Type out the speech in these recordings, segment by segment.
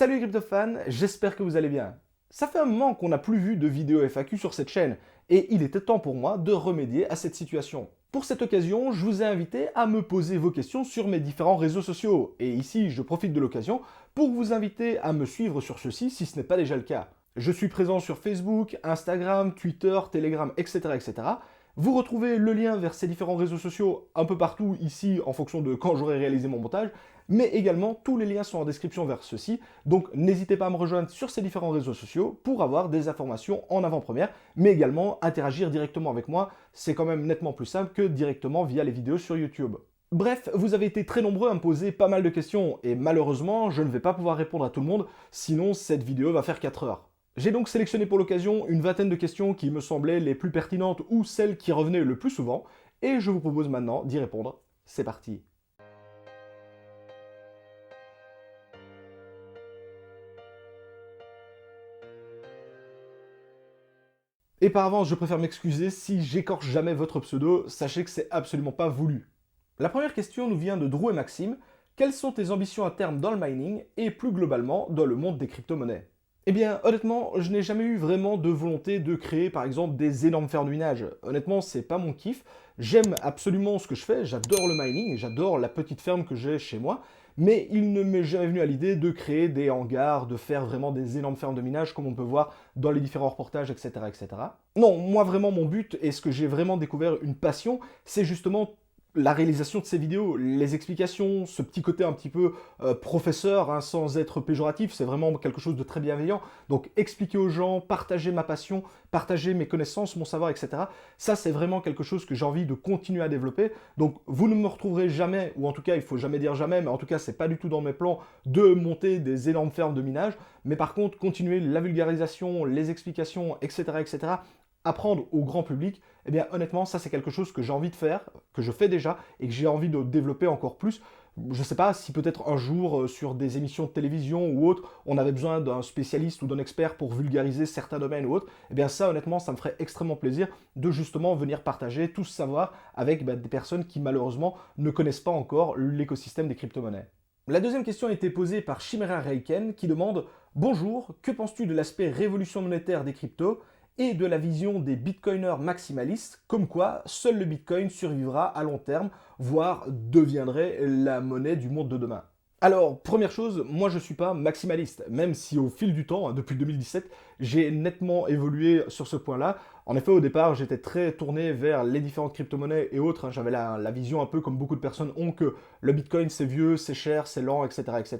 Salut les crypto-fans, j'espère que vous allez bien. Ça fait un moment qu'on n'a plus vu de vidéo FAQ sur cette chaîne, et il était temps pour moi de remédier à cette situation. Pour cette occasion, je vous ai invité à me poser vos questions sur mes différents réseaux sociaux, et ici je profite de l'occasion pour vous inviter à me suivre sur ceux-ci si ce n'est pas déjà le cas. Je suis présent sur Facebook, Instagram, Twitter, Telegram, etc. etc. Vous retrouvez le lien vers ces différents réseaux sociaux un peu partout ici en fonction de quand j'aurai réalisé mon montage, mais également tous les liens sont en description vers ceux-ci, donc n'hésitez pas à me rejoindre sur ces différents réseaux sociaux pour avoir des informations en avant-première, mais également interagir directement avec moi, c'est quand même nettement plus simple que directement via les vidéos sur YouTube. Bref, vous avez été très nombreux à me poser pas mal de questions, et malheureusement, je ne vais pas pouvoir répondre à tout le monde, sinon cette vidéo va faire 4 heures. J'ai donc sélectionné pour l'occasion une vingtaine de questions qui me semblaient les plus pertinentes ou celles qui revenaient le plus souvent, et je vous propose maintenant d'y répondre. C'est parti. Et par avance, je préfère m'excuser si j'écorche jamais votre pseudo, sachez que c'est absolument pas voulu. La première question nous vient de Drew et Maxime. Quelles sont tes ambitions à terme dans le mining et plus globalement dans le monde des crypto-monnaies? Eh bien, honnêtement, je n'ai jamais eu vraiment de volonté de créer par exemple des énormes fermes de minage. Honnêtement, c'est pas mon kiff. J'aime absolument ce que je fais, j'adore le mining et j'adore la petite ferme que j'ai chez moi. Mais il ne m'est jamais venu à l'idée de créer des hangars, de faire vraiment des énormes fermes de minage comme on peut voir dans les différents reportages, etc., etc. Non, moi vraiment mon but et ce que j'ai vraiment découvert une passion, c'est justement la réalisation de ces vidéos, les explications, ce petit côté un petit peu professeur, hein, sans être péjoratif, c'est vraiment quelque chose de très bienveillant. Donc expliquer aux gens, partager ma passion, partager mes connaissances, mon savoir, etc. Ça, c'est vraiment quelque chose que j'ai envie de continuer à développer. Donc vous ne me retrouverez jamais, ou en tout cas, il faut jamais dire jamais, mais en tout cas, c'est pas du tout dans mes plans de monter des énormes fermes de minage. Mais par contre, continuer la vulgarisation, les explications, etc., etc., apprendre au grand public, eh bien honnêtement, ça c'est quelque chose que j'ai envie de faire, que je fais déjà, et que j'ai envie de développer encore plus. Je ne sais pas si peut-être un jour, sur des émissions de télévision ou autres, on avait besoin d'un spécialiste ou d'un expert pour vulgariser certains domaines ou autres, eh bien ça honnêtement, ça me ferait extrêmement plaisir de justement venir partager tout ce savoir avec des personnes qui malheureusement ne connaissent pas encore l'écosystème des crypto-monnaies. La deuxième question a été posée par Chimera Reiken qui demande « Bonjour, que penses-tu de l'aspect révolution monétaire des cryptos et de la vision des bitcoiners maximalistes, comme quoi seul le bitcoin survivra à long terme, voire deviendrait la monnaie du monde de demain. Alors, première chose, moi je ne suis pas maximaliste, même si au fil du temps, hein, depuis 2017, j'ai nettement évolué sur ce point-là. En effet, au départ, j'étais très tourné vers les différentes crypto-monnaies et autres, hein. J'avais la vision un peu comme beaucoup de personnes ont que le bitcoin c'est vieux, c'est cher, c'est lent, etc., etc.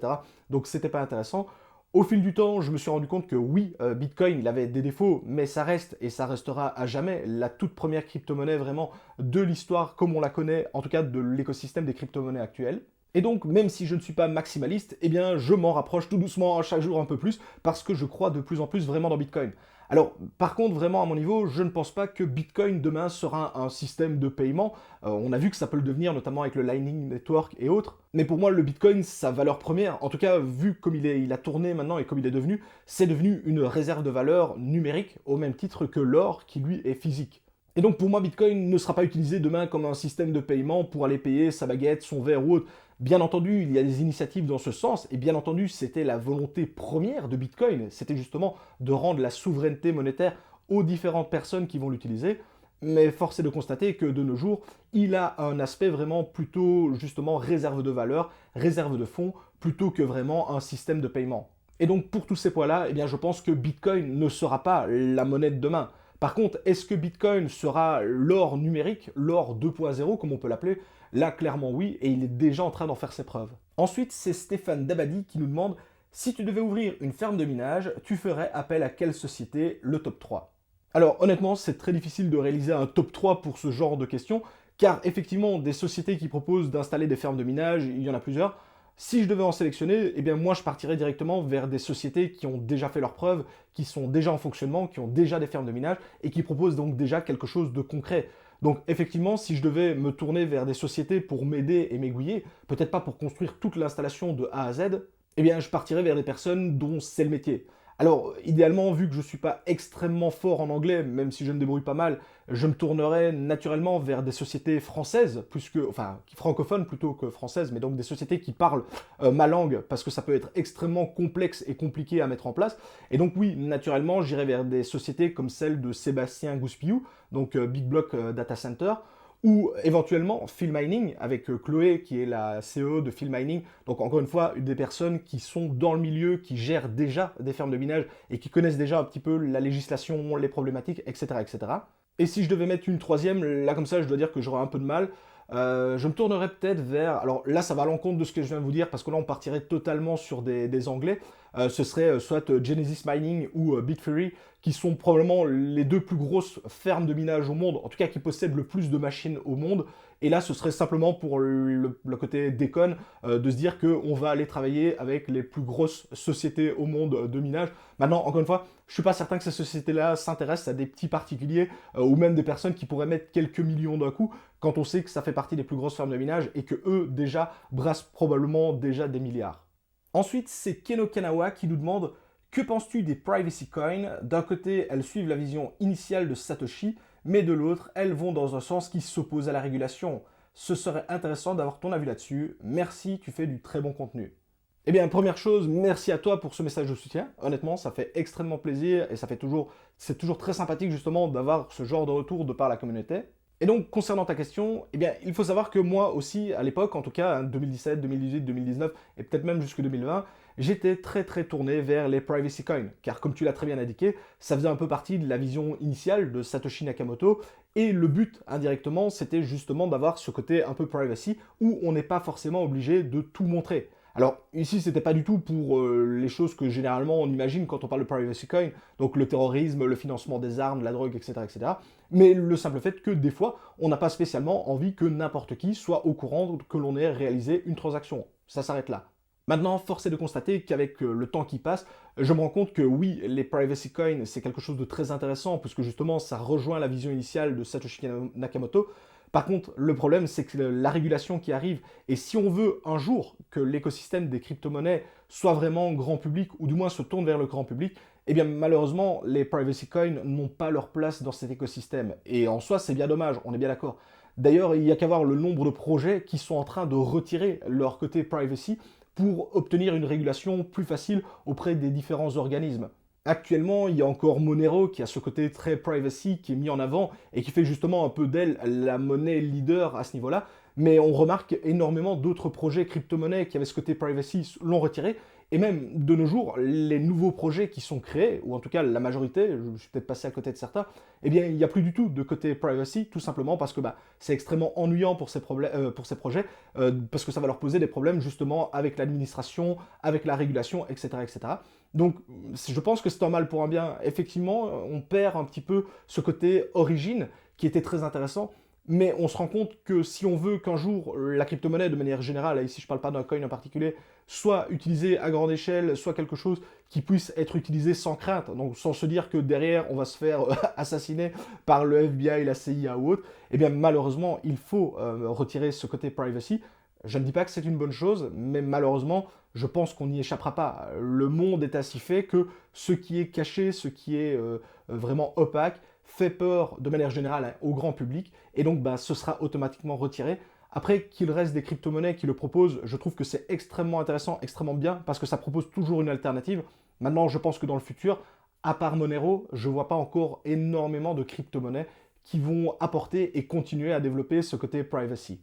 Donc c'était pas intéressant. Au fil du temps, je me suis rendu compte que oui, Bitcoin, il avait des défauts, mais ça reste et ça restera à jamais la toute première crypto-monnaie vraiment de l'histoire comme on la connaît, en tout cas de l'écosystème des crypto-monnaies actuelles. Et donc, même si je ne suis pas maximaliste, eh bien, je m'en rapproche tout doucement, chaque jour un peu plus, parce que je crois de plus en plus vraiment dans Bitcoin. Alors, par contre, vraiment à mon niveau, je ne pense pas que Bitcoin demain sera un système de paiement. On a vu que ça peut le devenir, notamment avec le Lightning Network et autres. Mais pour moi, le Bitcoin, sa valeur première, en tout cas, vu comme il a tourné maintenant et comme il est devenu, c'est devenu une réserve de valeur numérique, au même titre que l'or, qui lui est physique. Et donc pour moi, Bitcoin ne sera pas utilisé demain comme un système de paiement pour aller payer sa baguette, son verre ou autre. Bien entendu, il y a des initiatives dans ce sens, et bien entendu, c'était la volonté première de Bitcoin, c'était justement de rendre la souveraineté monétaire aux différentes personnes qui vont l'utiliser. Mais force est de constater que de nos jours, il a un aspect vraiment plutôt justement réserve de valeur, réserve de fonds, plutôt que vraiment un système de paiement. Et donc pour tous ces points-là, eh bien, je pense que Bitcoin ne sera pas la monnaie de demain. Par contre, est-ce que Bitcoin sera l'or numérique, l'or 2.0 comme on peut l'appeler? Là, clairement oui, et il est déjà en train d'en faire ses preuves. Ensuite, c'est Stéphane Dabadi qui nous demande « Si tu devais ouvrir une ferme de minage, tu ferais appel à quelle société? Le top 3 ?» Alors honnêtement, c'est très difficile de réaliser un top 3 pour ce genre de questions, car effectivement, des sociétés qui proposent d'installer des fermes de minage, il y en a plusieurs. Si je devais en sélectionner, eh bien moi je partirais directement vers des sociétés qui ont déjà fait leurs preuves, qui sont déjà en fonctionnement, qui ont déjà des fermes de minage et qui proposent donc déjà quelque chose de concret. Donc effectivement, si je devais me tourner vers des sociétés pour m'aider et m'aiguiller, peut-être pas pour construire toute l'installation de A à Z, eh bien je partirais vers des personnes dont c'est le métier. Alors, idéalement, vu que je ne suis pas extrêmement fort en anglais, même si je me débrouille pas mal, je me tournerai naturellement vers des sociétés françaises, plus que, enfin, francophones plutôt que françaises, mais donc des sociétés qui parlent ma langue, parce que ça peut être extrêmement complexe et compliqué à mettre en place. Et donc oui, naturellement, j'irai vers des sociétés comme celle de Sébastien Gouspillou, donc Big Block Data Center, ou éventuellement Phil Mining avec Chloé qui est la CEO de Phil Mining. Donc encore une fois, des personnes qui sont dans le milieu, qui gèrent déjà des fermes de minage et qui connaissent déjà un petit peu la législation, les problématiques, etc. etc. Et si je devais mettre une troisième, là comme ça je dois dire que j'aurais un peu de mal. Je me tournerais peut-être vers... Alors là ça va à l'encontre de ce que je viens de vous dire parce que là on partirait totalement sur des anglais. Ce serait soit Genesis Mining ou Bitfury qui sont probablement les deux plus grosses fermes de minage au monde, en tout cas qui possèdent le plus de machines au monde. Et là, ce serait simplement pour le côté déconne de se dire qu'on va aller travailler avec les plus grosses sociétés au monde de minage. Maintenant, encore une fois, je ne suis pas certain que ces sociétés-là s'intéressent à des petits particuliers ou même des personnes qui pourraient mettre quelques millions d'un coup quand on sait que ça fait partie des plus grosses fermes de minage et que eux, déjà, brassent probablement déjà des milliards. Ensuite, c'est Keno Kanawa qui nous demande que penses-tu des privacy coins? D'un côté, elles suivent la vision initiale de Satoshi, mais de l'autre, elles vont dans un sens qui s'oppose à la régulation. Ce serait intéressant d'avoir ton avis là-dessus. Merci, tu fais du très bon contenu. Eh bien, première chose, merci à toi pour ce message de soutien. Honnêtement, ça fait extrêmement plaisir et c'est toujours très sympathique justement d'avoir ce genre de retour de par la communauté. Et donc, concernant ta question, eh bien, il faut savoir que moi aussi, à l'époque, en tout cas, 2017, 2018, 2019 et peut-être même jusque 2020, j'étais très tourné vers les privacy coins, car comme tu l'as très bien indiqué, ça faisait un peu partie de la vision initiale de Satoshi Nakamoto, et le but, indirectement, c'était justement d'avoir ce côté un peu privacy, où on n'est pas forcément obligé de tout montrer. Alors ici, c'était pas du tout pour les choses que généralement on imagine quand on parle de privacy coin, donc le terrorisme, le financement des armes, la drogue, etc., etc. Mais le simple fait que des fois, on n'a pas spécialement envie que n'importe qui soit au courant que l'on ait réalisé une transaction. Ça s'arrête là. Maintenant, force est de constater qu'avec le temps qui passe, je me rends compte que oui, les privacy coins, c'est quelque chose de très intéressant, puisque justement, ça rejoint la vision initiale de Satoshi Nakamoto. Par contre, le problème, c'est que la régulation qui arrive, et si on veut un jour que l'écosystème des crypto-monnaies soit vraiment grand public, ou du moins se tourne vers le grand public, eh bien malheureusement, les privacy coins n'ont pas leur place dans cet écosystème. Et en soi, c'est bien dommage, on est bien d'accord. D'ailleurs, il n'y a qu'à voir le nombre de projets qui sont en train de retirer leur côté privacy pour obtenir une régulation plus facile auprès des différents organismes. Actuellement, il y a encore Monero qui a ce côté très privacy qui est mis en avant et qui fait justement un peu d'elle la monnaie leader à ce niveau-là. Mais on remarque énormément d'autres projets crypto-monnaies qui avaient ce côté privacy l'ont retiré. Et même de nos jours, les nouveaux projets qui sont créés, ou en tout cas la majorité, je suis peut-être passé à côté de certains, eh bien il n'y a plus du tout de côté privacy, tout simplement parce que c'est extrêmement ennuyant pour pour ces projets, parce que ça va leur poser des problèmes justement avec l'administration, avec la régulation, etc. etc. Donc je pense que c'est un mal pour un bien. Effectivement, on perd un petit peu ce côté origine qui était très intéressant. Mais on se rend compte que si on veut qu'un jour la crypto-monnaie, de manière générale, et ici je ne parle pas d'un coin en particulier, soit utilisée à grande échelle, soit quelque chose qui puisse être utilisé sans crainte, donc sans se dire que derrière on va se faire assassiner par le FBI, la CIA ou autre, eh bien malheureusement il faut retirer ce côté privacy. Je ne dis pas que c'est une bonne chose, mais malheureusement je pense qu'on n'y échappera pas. Le monde est ainsi fait que ce qui est caché, ce qui est vraiment opaque, fait peur de manière générale hein, au grand public, et donc ce sera automatiquement retiré. Après qu'il reste des crypto-monnaies qui le proposent, je trouve que c'est extrêmement intéressant, extrêmement bien, parce que ça propose toujours une alternative. Maintenant, je pense que dans le futur, à part Monero, je ne vois pas encore énormément de crypto-monnaies qui vont apporter et continuer à développer ce côté privacy.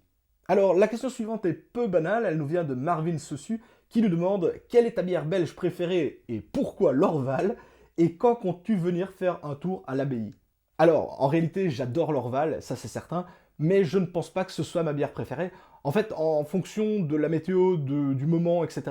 Alors, la question suivante est peu banale, elle nous vient de Marvin Sossu, qui nous demande « Quelle est ta bière belge préférée et pourquoi l'Orval et quand comptes-tu venir faire un tour à l'abbaye ?» Alors, en réalité, j'adore l'Orval, ça c'est certain, mais je ne pense pas que ce soit ma bière préférée. En fait, en fonction de la météo, du moment, etc.,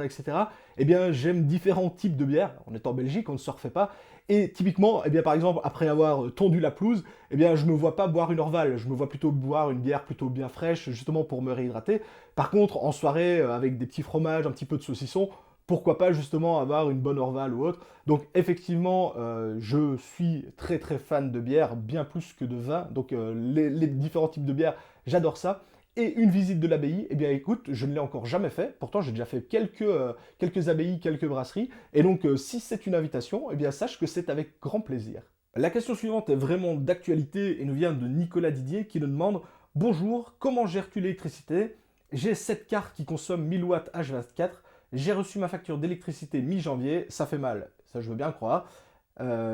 eh bien, j'aime différents types de bières. On est en Belgique, on ne se refait pas. Et typiquement, eh bien, par exemple, après avoir tondu la pelouse, eh bien, je ne me vois pas boire une Orval. Je me vois plutôt boire une bière plutôt bien fraîche, justement pour me réhydrater. Par contre, en soirée, avec des petits fromages, un petit peu de saucisson, pourquoi pas justement avoir une bonne Orval ou autre. Donc effectivement, je suis très fan de bière, bien plus que de vin. Donc les différents types de bières, j'adore ça. Et une visite de l'abbaye, eh bien écoute, je ne l'ai encore jamais fait. Pourtant, j'ai déjà fait quelques abbayes, quelques brasseries. Et donc, si c'est une invitation, eh bien sache que c'est avec grand plaisir. La question suivante est vraiment d'actualité et nous vient de Nicolas Didier qui nous demande: bonjour, comment gères-tu l'électricité? J'ai 7 cartes qui consomment 1000 watts H24. J'ai reçu ma facture d'électricité mi-janvier, ça fait mal. Ça, je veux bien croire.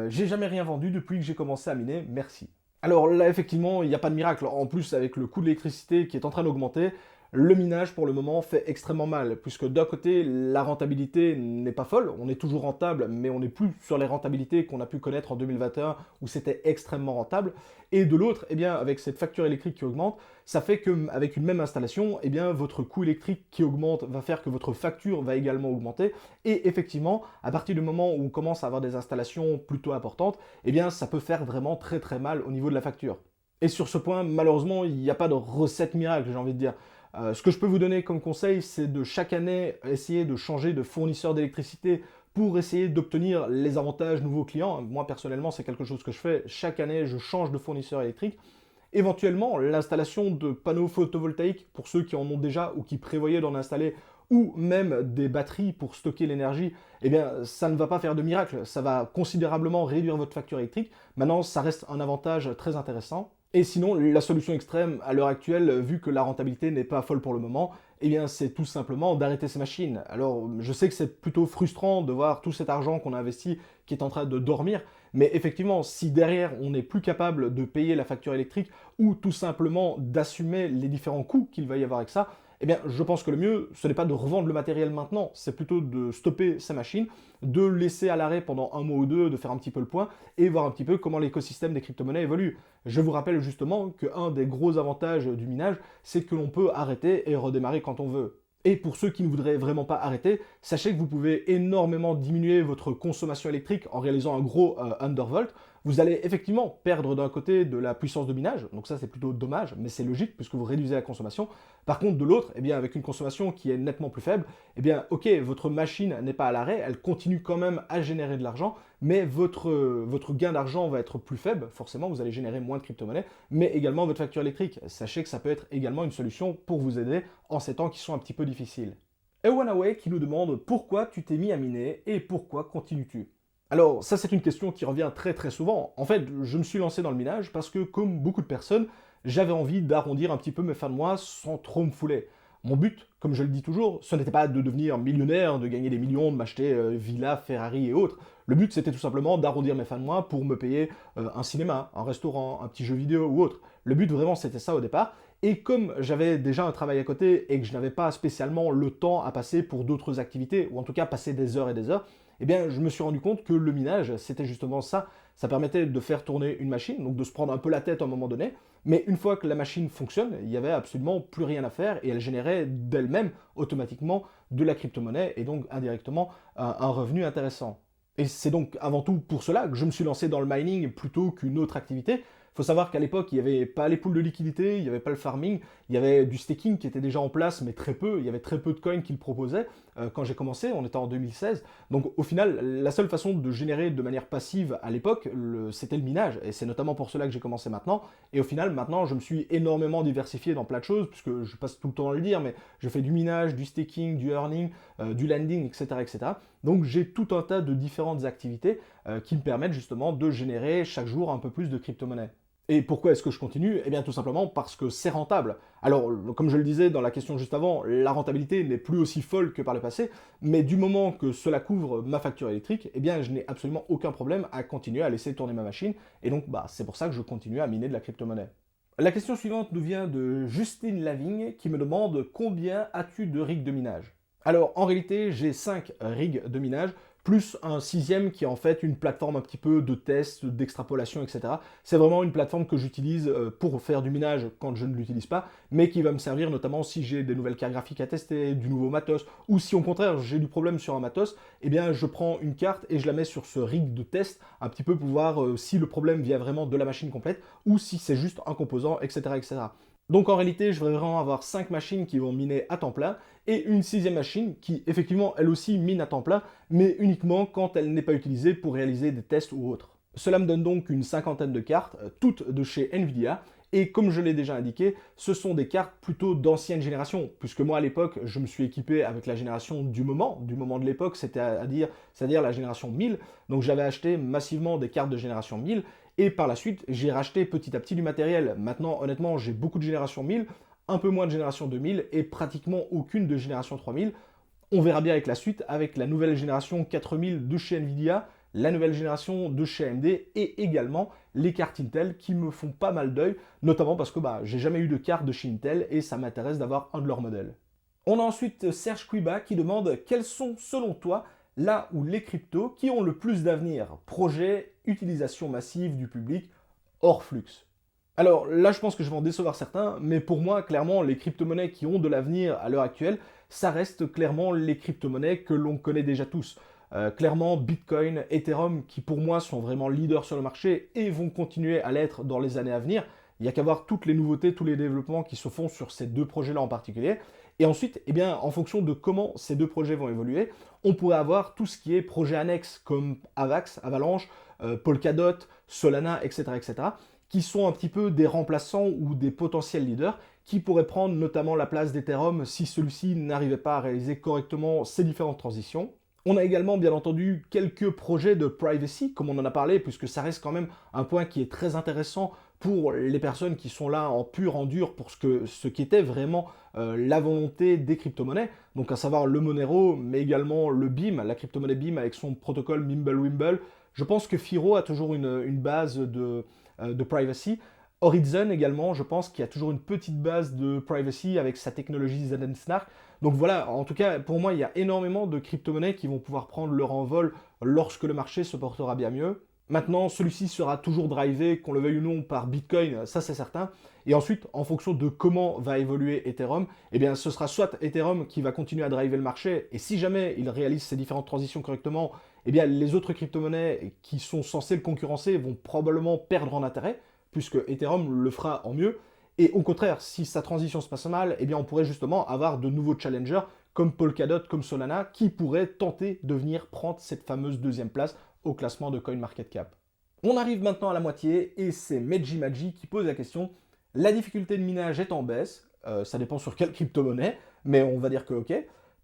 J'ai jamais rien vendu depuis que j'ai commencé à miner, merci. Alors là, effectivement, il n'y a pas de miracle. En plus, avec le coût de l'électricité qui est en train d'augmenter, le minage, pour le moment, fait extrêmement mal, puisque d'un côté, la rentabilité n'est pas folle, on est toujours rentable, mais on n'est plus sur les rentabilités qu'on a pu connaître en 2021, où c'était extrêmement rentable, et de l'autre, eh bien, avec cette facture électrique qui augmente, ça fait qu'avec une même installation, eh bien, votre coût électrique qui augmente va faire que votre facture va également augmenter, et effectivement, à partir du moment où on commence à avoir des installations plutôt importantes, eh bien, ça peut faire vraiment très très mal au niveau de la facture. Et sur ce point, malheureusement, il n'y a pas de recette miracle, j'ai envie de dire. Ce que je peux vous donner comme conseil, c'est de chaque année essayer de changer de fournisseur d'électricité pour essayer d'obtenir les avantages nouveaux clients. Moi, personnellement, c'est quelque chose que je fais. Chaque année, je change de fournisseur électrique. Éventuellement, l'installation de panneaux photovoltaïques pour ceux qui en ont déjà ou qui prévoyaient d'en installer, ou même des batteries pour stocker l'énergie, eh bien, ça ne va pas faire de miracle. Ça va considérablement réduire votre facture électrique. Maintenant, ça reste un avantage très intéressant. Et sinon, la solution extrême à l'heure actuelle, vu que la rentabilité n'est pas folle pour le moment, eh bien c'est tout simplement d'arrêter ces machines. Alors je sais que c'est plutôt frustrant de voir tout cet argent qu'on a investi qui est en train de dormir, mais effectivement, si derrière on n'est plus capable de payer la facture électrique ou tout simplement d'assumer les différents coûts qu'il va y avoir avec ça, eh bien, je pense que le mieux, ce n'est pas de revendre le matériel maintenant, c'est plutôt de stopper sa machine, de laisser à l'arrêt pendant un mois ou deux, de faire un petit peu le point et voir un petit peu comment l'écosystème des crypto-monnaies évolue. Je vous rappelle justement qu'un des gros avantages du minage, c'est que l'on peut arrêter et redémarrer quand on veut. Et pour ceux qui ne voudraient vraiment pas arrêter, sachez que vous pouvez énormément diminuer votre consommation électrique en réalisant un gros undervolt. Vous allez effectivement perdre d'un côté de la puissance de minage, donc ça c'est plutôt dommage, mais c'est logique puisque vous réduisez la consommation. Par contre, de l'autre, eh bien, avec une consommation qui est nettement plus faible, eh bien, ok, votre machine n'est pas à l'arrêt, elle continue quand même à générer de l'argent, mais votre gain d'argent va être plus faible, forcément, vous allez générer moins de crypto-monnaies, mais également votre facture électrique. Sachez que ça peut être également une solution pour vous aider en ces temps qui sont un petit peu difficiles. Ewanaway qui nous demande pourquoi tu t'es mis à miner et pourquoi continues-tu? Alors, ça, c'est une question qui revient très très souvent. En fait, je me suis lancé dans le minage parce que, comme beaucoup de personnes, j'avais envie d'arrondir un petit peu mes fins de mois sans trop me fouler. Mon but, comme je le dis toujours, ce n'était pas de devenir millionnaire, de gagner des millions, de m'acheter villa, Ferrari et autres. Le but, c'était tout simplement d'arrondir mes fins de mois pour me payer un cinéma, un restaurant, un petit jeu vidéo ou autre. Le but, vraiment, c'était ça au départ. Et comme j'avais déjà un travail à côté et que je n'avais pas spécialement le temps à passer pour d'autres activités, ou en tout cas passer des heures et des heures, eh bien, je me suis rendu compte que le minage, c'était justement ça. Ça permettait de faire tourner une machine, donc de se prendre un peu la tête à un moment donné, mais une fois que la machine fonctionne, il n'y avait absolument plus rien à faire et elle générait d'elle-même automatiquement de la crypto-monnaie et donc indirectement un revenu intéressant. Et c'est donc avant tout pour cela que je me suis lancé dans le mining plutôt qu'une autre activité. Il faut savoir qu'à l'époque, il n'y avait pas les pools de liquidité, il n'y avait pas le farming, il y avait du staking qui était déjà en place, mais très peu. Il y avait très peu de coins qu'ils proposaient quand j'ai commencé, on était en 2016. Donc au final, la seule façon de générer de manière passive à l'époque, c'était le minage. Et c'est notamment pour cela que j'ai commencé maintenant. Et au final, maintenant, je me suis énormément diversifié dans plein de choses, puisque je passe tout le temps à le dire, mais je fais du minage, du staking, du earning, du lending, etc., etc. Donc j'ai tout un tas de différentes activités qui me permettent justement de générer chaque jour un peu plus de crypto-monnaies. Et pourquoi est-ce que je continue? Eh bien tout simplement parce que c'est rentable. Alors comme je le disais dans la question juste avant, la rentabilité n'est plus aussi folle que par le passé, mais du moment que cela couvre ma facture électrique, eh bien je n'ai absolument aucun problème à continuer à laisser tourner ma machine, et donc c'est pour ça que je continue à miner de la crypto-monnaie. La question suivante nous vient de Justine Lavigne qui me demande combien as-tu de rigs de minage? Alors en réalité j'ai 5 rigs de minage, plus un sixième qui est en fait une plateforme un petit peu de test, d'extrapolation, etc. C'est vraiment une plateforme que j'utilise pour faire du minage quand je ne l'utilise pas, mais qui va me servir notamment si j'ai des nouvelles cartes graphiques à tester, du nouveau matos, ou si au contraire j'ai du problème sur un matos, eh bien je prends une carte et je la mets sur ce rig de test, un petit peu pour voir si le problème vient vraiment de la machine complète, ou si c'est juste un composant, etc. etc. Donc en réalité, je vais vraiment avoir 5 machines qui vont miner à temps plein et une sixième machine qui effectivement elle aussi mine à temps plein, mais uniquement quand elle n'est pas utilisée pour réaliser des tests ou autres. Cela me donne donc une cinquantaine de cartes, toutes de chez Nvidia, Et comme je l'ai déjà indiqué, ce sont des cartes plutôt d'ancienne génération, puisque moi à l'époque, je me suis équipé avec la génération du moment de l'époque, c'est-à-dire la génération 1000. Donc j'avais acheté massivement des cartes de génération 1000, et par la suite, j'ai racheté petit à petit du matériel. Maintenant, honnêtement, j'ai beaucoup de génération 1000, un peu moins de génération 2000, et pratiquement aucune de génération 3000. On verra bien avec la suite, avec la nouvelle génération 4000 de chez Nvidia, la nouvelle génération de chez AMD et également les cartes Intel qui me font pas mal d'œil, notamment parce que j'ai jamais eu de carte de chez Intel et ça m'intéresse d'avoir un de leurs modèles. On a ensuite Serge Quiba qui demande quels sont selon toi là où les cryptos qui ont le plus d'avenir, projet, utilisation massive du public hors flux. Alors là, je pense que je vais en décevoir certains, mais pour moi, clairement, les crypto-monnaies qui ont de l'avenir à l'heure actuelle, ça reste clairement les crypto-monnaies que l'on connaît déjà tous. Clairement, Bitcoin, Ethereum, qui pour moi sont vraiment leaders sur le marché et vont continuer à l'être dans les années à venir. Il n'y a qu'à voir toutes les nouveautés, tous les développements qui se font sur ces deux projets-là en particulier. Et ensuite, eh bien, en fonction de comment ces deux projets vont évoluer, on pourrait avoir tout ce qui est projets annexes comme Avax, Avalanche, Polkadot, Solana, etc., etc., qui sont un petit peu des remplaçants ou des potentiels leaders qui pourraient prendre notamment la place d'Ethereum si celui-ci n'arrivait pas à réaliser correctement ses différentes transitions. On a également bien entendu quelques projets de privacy, comme on en a parlé, puisque ça reste quand même un point qui est très intéressant pour les personnes qui sont là en pur, en dur, pour ce qui était vraiment la volonté des crypto-monnaies, donc à savoir le Monero, mais également le BIM, la crypto-monnaie BIM avec son protocole Mimblewimble. Je pense que Firo a toujours une base de privacy. Horizon également, je pense qu'il y a toujours une petite base de privacy avec sa technologie ZN-Snark. Donc voilà, en tout cas, pour moi, il y a énormément de crypto-monnaies qui vont pouvoir prendre leur envol lorsque le marché se portera bien mieux. Maintenant, celui-ci sera toujours drivé, qu'on le veuille ou non, par Bitcoin, ça c'est certain. Et ensuite, en fonction de comment va évoluer Ethereum, eh bien, ce sera soit Ethereum qui va continuer à driver le marché, et si jamais il réalise ces différentes transitions correctement, eh bien, les autres crypto-monnaies qui sont censées le concurrencer vont probablement perdre en intérêt, puisque Ethereum le fera en mieux. Et au contraire, si sa transition se passe mal, eh bien, on pourrait justement avoir de nouveaux challengers comme Polkadot, comme Solana, qui pourraient tenter de venir prendre cette fameuse deuxième place au classement de CoinMarketCap. On arrive maintenant à la moitié et c'est Mejimaji qui pose la question. La difficulté de minage est en baisse, ça dépend sur quelle crypto-monnaie, mais on va dire que ok.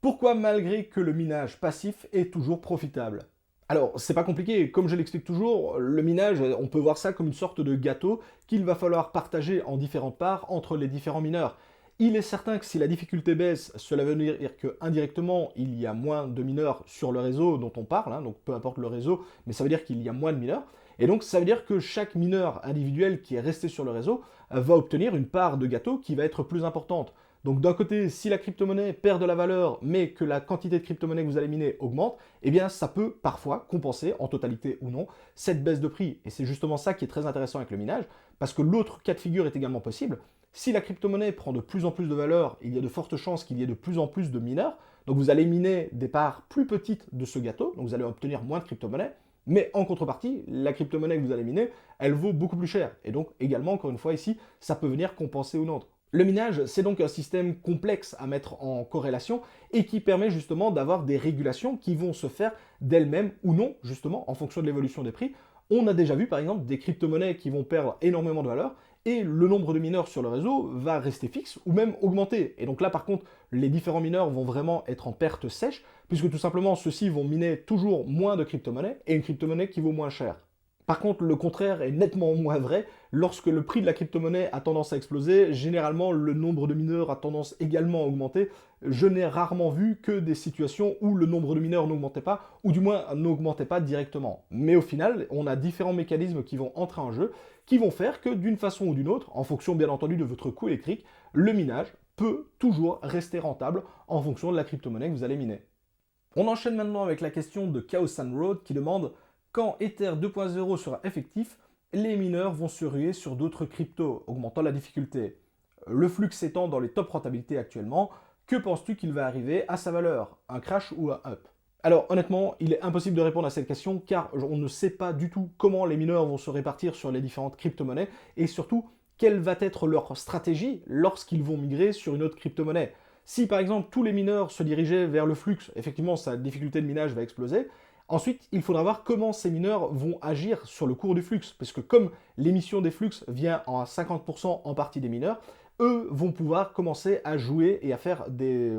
Pourquoi malgré que le minage passif est toujours profitable? Alors, c'est pas compliqué, comme je l'explique toujours, le minage, on peut voir ça comme une sorte de gâteau qu'il va falloir partager en différentes parts entre les différents mineurs. Il est certain que si la difficulté baisse, cela veut dire qu'indirectement, il y a moins de mineurs sur le réseau dont on parle, donc peu importe le réseau, mais ça veut dire qu'il y a moins de mineurs. Et donc, ça veut dire que chaque mineur individuel qui est resté sur le réseau va obtenir une part de gâteau qui va être plus importante. Donc d'un côté, si la crypto-monnaie perd de la valeur, mais que la quantité de crypto-monnaie que vous allez miner augmente, eh bien ça peut parfois compenser, en totalité ou non, cette baisse de prix. Et c'est justement ça qui est très intéressant avec le minage, parce que l'autre cas de figure est également possible. Si la crypto-monnaie prend de plus en plus de valeur, il y a de fortes chances qu'il y ait de plus en plus de mineurs. Donc vous allez miner des parts plus petites de ce gâteau, donc vous allez obtenir moins de crypto-monnaie. Mais en contrepartie, la crypto-monnaie que vous allez miner, elle vaut beaucoup plus cher. Et donc également, encore une fois ici, ça peut venir compenser ou non. Le minage, c'est donc un système complexe à mettre en corrélation et qui permet justement d'avoir des régulations qui vont se faire d'elles-mêmes ou non, justement, en fonction de l'évolution des prix. On a déjà vu par exemple des crypto-monnaies qui vont perdre énormément de valeur et le nombre de mineurs sur le réseau va rester fixe ou même augmenter. Et donc là par contre, les différents mineurs vont vraiment être en perte sèche puisque tout simplement ceux-ci vont miner toujours moins de crypto-monnaies et une crypto-monnaie qui vaut moins cher. Par contre, le contraire est nettement moins vrai. Lorsque le prix de la crypto-monnaie a tendance à exploser, généralement, le nombre de mineurs a tendance également à augmenter. Je n'ai rarement vu que des situations où le nombre de mineurs n'augmentait pas, ou du moins n'augmentait pas directement. Mais au final, on a différents mécanismes qui vont entrer en jeu, qui vont faire que d'une façon ou d'une autre, en fonction bien entendu de votre coût électrique, le minage peut toujours rester rentable en fonction de la crypto-monnaie que vous allez miner. On enchaîne maintenant avec la question de Chaos and Road qui demande: quand Ether 2.0 sera effectif, les mineurs vont se ruer sur d'autres cryptos, augmentant la difficulté. Le flux étant dans les top rentabilités actuellement, que penses-tu qu'il va arriver à sa valeur? Un crash ou un up? Alors honnêtement, il est impossible de répondre à cette question car on ne sait pas du tout comment les mineurs vont se répartir sur les différentes crypto-monnaies et surtout quelle va être leur stratégie lorsqu'ils vont migrer sur une autre crypto-monnaie. Si par exemple tous les mineurs se dirigeaient vers le flux, effectivement sa difficulté de minage va exploser. Ensuite, il faudra voir comment ces mineurs vont agir sur le cours du flux, parce que comme l'émission des flux vient à 50% en partie des mineurs, eux vont pouvoir commencer à jouer et à faire des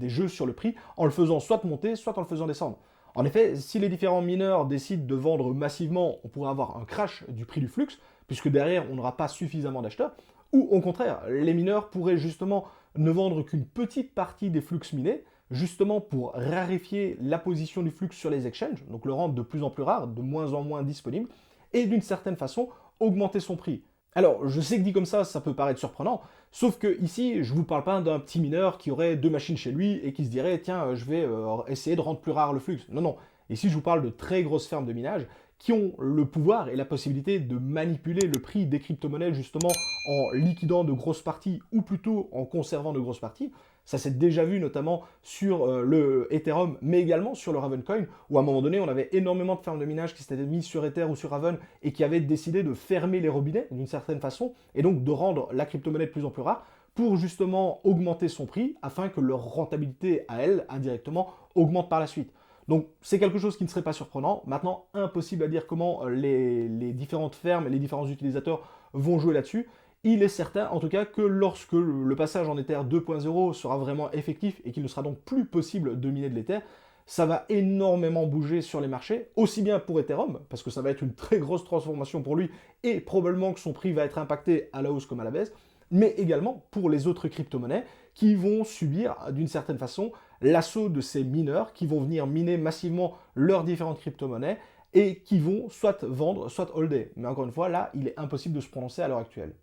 jeux sur le prix en le faisant soit monter, soit en le faisant descendre. En effet, si les différents mineurs décident de vendre massivement, on pourrait avoir un crash du prix du flux, puisque derrière, on n'aura pas suffisamment d'acheteurs, ou au contraire, les mineurs pourraient justement ne vendre qu'une petite partie des flux minés, justement pour raréfier la position du flux sur les exchanges, donc le rendre de plus en plus rare, de moins en moins disponible, et d'une certaine façon, augmenter son prix. Alors, je sais que dit comme ça peut paraître surprenant, sauf que ici, je ne vous parle pas d'un petit mineur qui aurait 2 machines chez lui et qui se dirait, tiens, je vais essayer de rendre plus rare le flux. Non, non. Ici, je vous parle de très grosses fermes de minage qui ont le pouvoir et la possibilité de manipuler le prix des crypto-monnaies justement en liquidant de grosses parties ou plutôt en conservant de grosses parties. Ça s'est déjà vu notamment sur le Ethereum, mais également sur le Ravencoin, où à un moment donné, on avait énormément de fermes de minage qui s'étaient mises sur Ether ou sur Raven et qui avaient décidé de fermer les robinets d'une certaine façon, et donc de rendre la crypto-monnaie de plus en plus rare pour justement augmenter son prix afin que leur rentabilité à elles, indirectement, augmente par la suite. Donc c'est quelque chose qui ne serait pas surprenant. Maintenant, impossible à dire comment les différentes fermes et les différents utilisateurs vont jouer là-dessus. Il est certain, en tout cas, que lorsque le passage en Ether 2.0 sera vraiment effectif et qu'il ne sera donc plus possible de miner de l'Ether, ça va énormément bouger sur les marchés, aussi bien pour Ethereum, parce que ça va être une très grosse transformation pour lui, et probablement que son prix va être impacté à la hausse comme à la baisse, mais également pour les autres crypto-monnaies qui vont subir, d'une certaine façon, l'assaut de ces mineurs qui vont venir miner massivement leurs différentes crypto-monnaies et qui vont soit vendre, soit holder. Mais encore une fois, là, il est impossible de se prononcer à l'heure actuelle.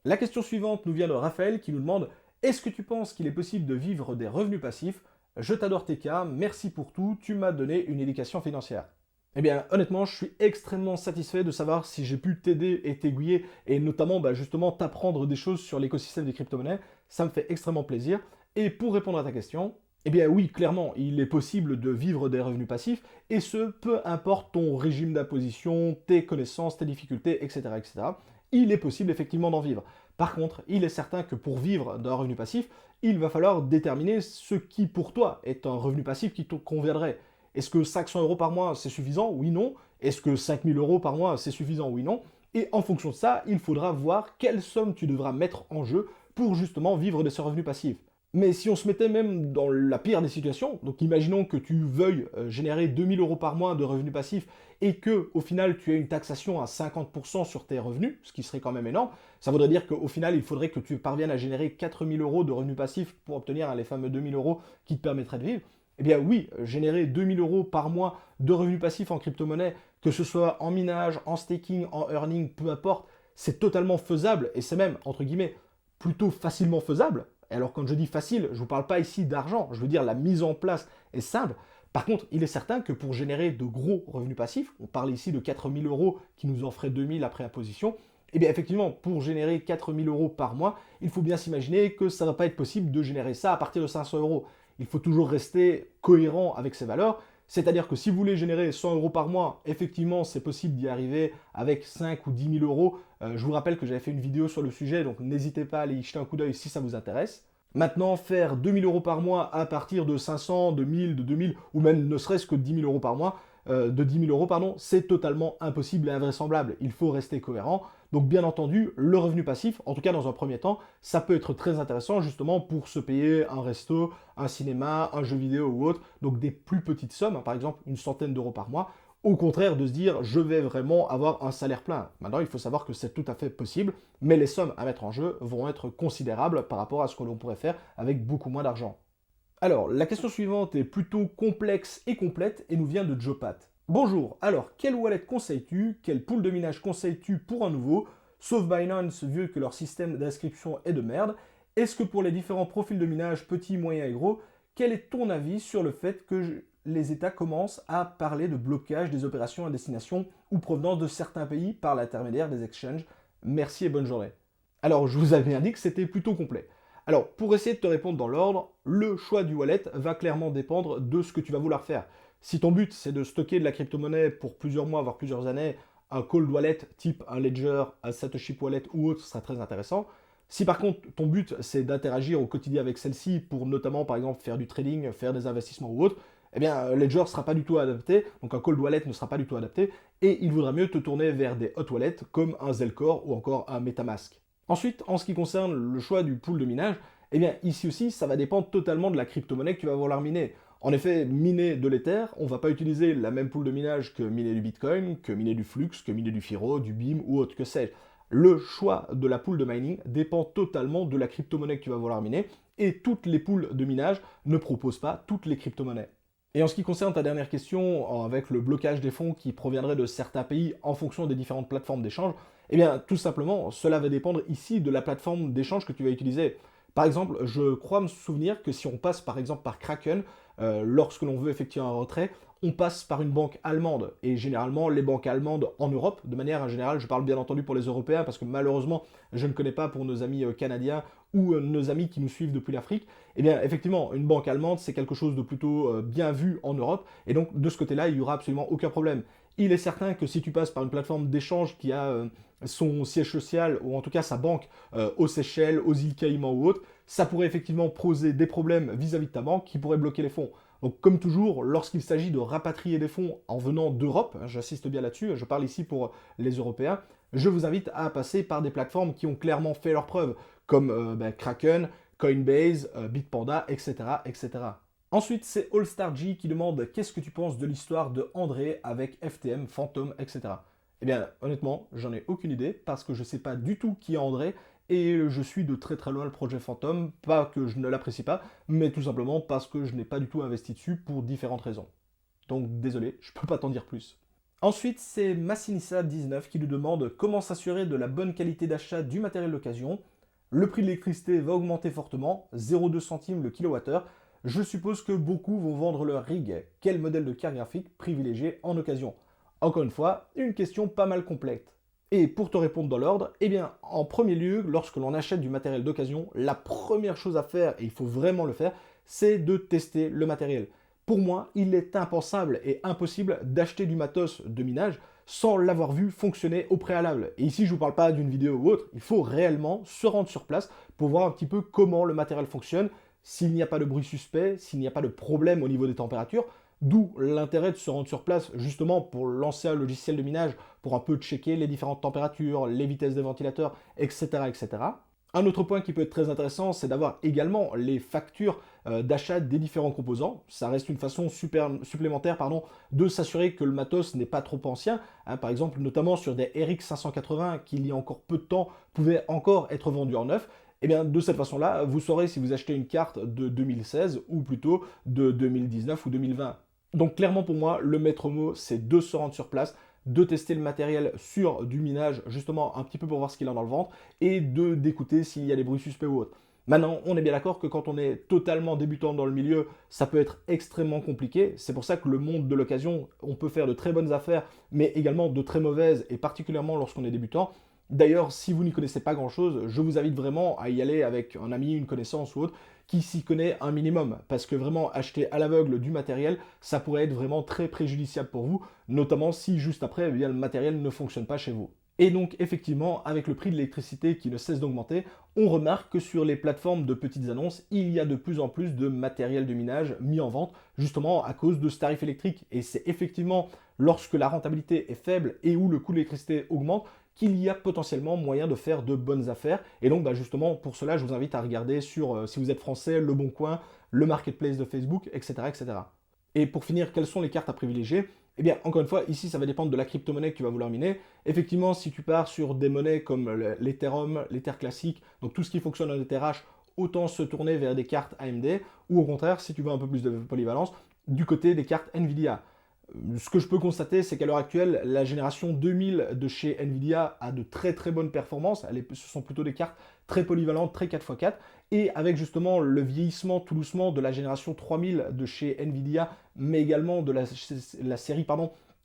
La question suivante nous vient de Raphaël qui nous demande « Est-ce que tu penses qu'il est possible de vivre des revenus passifs? Je t'adore TK, merci pour tout, tu m'as donné une éducation financière. » Eh bien, honnêtement, je suis extrêmement satisfait de savoir si j'ai pu t'aider et t'aiguiller, et notamment justement t'apprendre des choses sur l'écosystème des crypto-monnaies. Ça me fait extrêmement plaisir. Et pour répondre à ta question, eh bien oui, clairement, il est possible de vivre des revenus passifs, et ce, peu importe ton régime d'imposition, tes connaissances, tes difficultés, etc., etc. Il est possible effectivement d'en vivre. Par contre, il est certain que pour vivre d'un revenu passif, il va falloir déterminer ce qui pour toi est un revenu passif qui te conviendrait. Est-ce que 500 € par mois c'est suffisant? Oui, non. Est-ce que 5000 € par mois c'est suffisant? Oui, non. Et en fonction de ça, il faudra voir quelle somme tu devras mettre en jeu pour justement vivre de ce revenu passif. Mais si on se mettait même dans la pire des situations, donc imaginons que tu veuilles générer 2000 € par mois de revenus passifs et que au final tu aies une taxation à 50% sur tes revenus, ce qui serait quand même énorme, ça voudrait dire qu'au final il faudrait que tu parviennes à générer 4000 € de revenus passifs pour obtenir les fameux 2000 € qui te permettraient de vivre. Eh bien oui, générer 2000 € par mois de revenus passifs en crypto-monnaie, que ce soit en minage, en staking, en earning, peu importe, c'est totalement faisable et c'est même, entre guillemets, plutôt facilement faisable. Et alors quand je dis facile, je ne vous parle pas ici d'argent, je veux dire la mise en place est simple. Par contre, il est certain que pour générer de gros revenus passifs, on parle ici de 4000 € qui nous en ferait 2000 après imposition, et bien effectivement, pour générer 4000 € par mois, il faut bien s'imaginer que ça ne va pas être possible de générer ça à partir de 500 €. Il faut toujours rester cohérent avec ces valeurs. C'est-à-dire que si vous voulez générer 100 € par mois, effectivement, c'est possible d'y arriver avec 5 ou 10 000 €. Je vous rappelle que j'avais fait une vidéo sur le sujet, donc n'hésitez pas à aller y jeter un coup d'œil si ça vous intéresse. Maintenant, faire 2000 € par mois à partir de 500, de 1000, de 2000, ou même ne serait-ce que 10 000 € par mois, de 10 000 €, pardon, c'est totalement impossible et invraisemblable. Il faut rester cohérent. Donc bien entendu, le revenu passif, en tout cas dans un premier temps, ça peut être très intéressant justement pour se payer un resto, un cinéma, un jeu vidéo ou autre, donc des plus petites sommes, par exemple une centaine d'euros par mois, au contraire de se dire je vais vraiment avoir un salaire plein. Maintenant, il faut savoir que c'est tout à fait possible, mais les sommes à mettre en jeu vont être considérables par rapport à ce que l'on pourrait faire avec beaucoup moins d'argent. Alors, la question suivante est plutôt complexe et complète et nous vient de Jopat. Bonjour, alors quelle wallet conseilles-tu? Quel pool de minage conseilles-tu pour un nouveau? Sauf Binance, vu que leur système d'inscription est de merde. Est-ce que pour les différents profils de minage, petits, moyens et gros, quel est ton avis sur le fait que les États commencent à parler de blocage des opérations à destination ou provenance de certains pays par l'intermédiaire des exchanges? Merci et bonne journée. Alors, je vous avais bien dit que c'était plutôt complet. Alors, pour essayer de te répondre dans l'ordre, le choix du wallet va clairement dépendre de ce que tu vas vouloir faire. Si ton but, c'est de stocker de la crypto-monnaie pour plusieurs mois, voire plusieurs années, un cold wallet type un Ledger, un Satoshi Wallet ou autre sera très intéressant. Si par contre, ton but, c'est d'interagir au quotidien avec celle-ci pour notamment, par exemple, faire du trading, faire des investissements ou autre, eh bien Ledger ne sera pas du tout adapté, donc un cold wallet ne sera pas du tout adapté, et il vaudra mieux te tourner vers des hot wallets comme un Zelcore ou encore un MetaMask. Ensuite, en ce qui concerne le choix du pool de minage, eh bien ici aussi, ça va dépendre totalement de la crypto-monnaie que tu vas vouloir miner. En effet, miner de l'Ether, on ne va pas utiliser la même pool de minage que miner du Bitcoin, que miner du Flux, que miner du Firo, du BIM ou autre que sais-je. Le choix de la pool de mining dépend totalement de la crypto-monnaie que tu vas vouloir miner, et toutes les pools de minage ne proposent pas toutes les crypto-monnaies. Et en ce qui concerne ta dernière question, avec le blocage des fonds qui proviendraient de certains pays en fonction des différentes plateformes d'échange, eh bien tout simplement, cela va dépendre ici de la plateforme d'échange que tu vas utiliser. Par exemple, je crois me souvenir que si on passe par exemple par Kraken, lorsque l'on veut effectuer un retrait, on passe par une banque allemande. Et généralement, les banques allemandes en Europe, de manière générale, je parle bien entendu pour les Européens, parce que malheureusement, je ne connais pas pour nos amis canadiens ou nos amis qui nous suivent depuis l'Afrique, eh bien effectivement, une banque allemande, c'est quelque chose de plutôt bien vu en Europe, et donc de ce côté-là, il n'y aura absolument aucun problème. Il est certain que si tu passes par une plateforme d'échange qui a son siège social, ou en tout cas sa banque, aux Seychelles, aux îles Caïmans ou autres, ça pourrait effectivement poser des problèmes vis-à-vis de ta banque qui pourraient bloquer les fonds. Donc comme toujours, lorsqu'il s'agit de rapatrier des fonds en venant d'Europe, j'insiste bien là-dessus, je parle ici pour les Européens, je vous invite à passer par des plateformes qui ont clairement fait leurs preuves, comme Kraken, Coinbase, Bitpanda, etc., etc. Ensuite, c'est Allstar G qui demande qu'est-ce que tu penses de l'histoire de André avec FTM, Phantom, etc. Eh bien, honnêtement, j'en ai aucune idée parce que je ne sais pas du tout qui est André et je suis de très très loin le projet Phantom. Pas que je ne l'apprécie pas, mais tout simplement parce que je n'ai pas du tout investi dessus pour différentes raisons. Donc désolé, je peux pas t'en dire plus. Ensuite, c'est Massinissa19 qui nous demande comment s'assurer de la bonne qualité d'achat du matériel d'occasion. Le prix de l'électricité va augmenter fortement, 0,2 centimes le kilowattheure. Je suppose que beaucoup vont vendre leur rig. Quel modèle de carte graphique privilégier en occasion? Encore une fois, une question pas mal complète. Et pour te répondre dans l'ordre, eh bien, en premier lieu, lorsque l'on achète du matériel d'occasion, la première chose à faire, et il faut vraiment le faire, c'est de tester le matériel. Pour moi, il est impensable et impossible d'acheter du matos de minage sans l'avoir vu fonctionner au préalable. Et ici, je ne vous parle pas d'une vidéo ou autre, il faut réellement se rendre sur place pour voir un petit peu comment le matériel fonctionne, s'il n'y a pas de bruit suspect, s'il n'y a pas de problème au niveau des températures, d'où l'intérêt de se rendre sur place justement pour lancer un logiciel de minage, pour un peu checker les différentes températures, les vitesses des ventilateurs, etc. etc. Un autre point qui peut être très intéressant, c'est d'avoir également les factures d'achat des différents composants. Ça reste une façon supplémentaire de s'assurer que le matos n'est pas trop ancien. Hein, par exemple, notamment sur des RX 580 qui, il y a encore peu de temps, pouvaient encore être vendus en neuf. Et bien, de cette façon-là, vous saurez si vous achetez une carte de 2016 ou plutôt de 2019 ou 2020. Donc clairement pour moi, le maître mot, c'est de se rendre sur place, de tester le matériel sur du minage, justement un petit peu pour voir ce qu'il a dans le ventre, et d'écouter s'il y a des bruits suspects ou autres. Maintenant, on est bien d'accord que quand on est totalement débutant dans le milieu, ça peut être extrêmement compliqué. C'est pour ça que le monde de l'occasion, on peut faire de très bonnes affaires, mais également de très mauvaises, et particulièrement lorsqu'on est débutant. D'ailleurs, si vous n'y connaissez pas grand-chose, je vous invite vraiment à y aller avec un ami, une connaissance ou autre, qui s'y connaît un minimum. Parce que vraiment, acheter à l'aveugle du matériel, ça pourrait être vraiment très préjudiciable pour vous, notamment si juste après, eh bien, le matériel ne fonctionne pas chez vous. Et donc, effectivement, avec le prix de l'électricité qui ne cesse d'augmenter, on remarque que sur les plateformes de petites annonces, il y a de plus en plus de matériel de minage mis en vente, justement à cause de ce tarif électrique. Et c'est effectivement lorsque la rentabilité est faible et où le coût de l'électricité augmente, qu'il y a potentiellement moyen de faire de bonnes affaires. Et donc, justement, pour cela, je vous invite à regarder sur, si vous êtes français, Le Bon Coin, le marketplace de Facebook, etc., etc. Et pour finir, quelles sont les cartes à privilégier? Eh bien, encore une fois, ici, ça va dépendre de la crypto-monnaie que tu vas vouloir miner. Effectivement, si tu pars sur des monnaies comme l'Ethereum, l'Ether classique, donc tout ce qui fonctionne en ETH, autant se tourner vers des cartes AMD, ou au contraire, si tu veux un peu plus de polyvalence, du côté des cartes Nvidia. Ce que je peux constater, c'est qu'à l'heure actuelle, la génération 2000 de chez Nvidia a de très très bonnes performances. Ce sont plutôt des cartes très polyvalentes, très 4x4. Et avec justement le vieillissement tout doucement de la génération 3000 de chez Nvidia, mais également de la série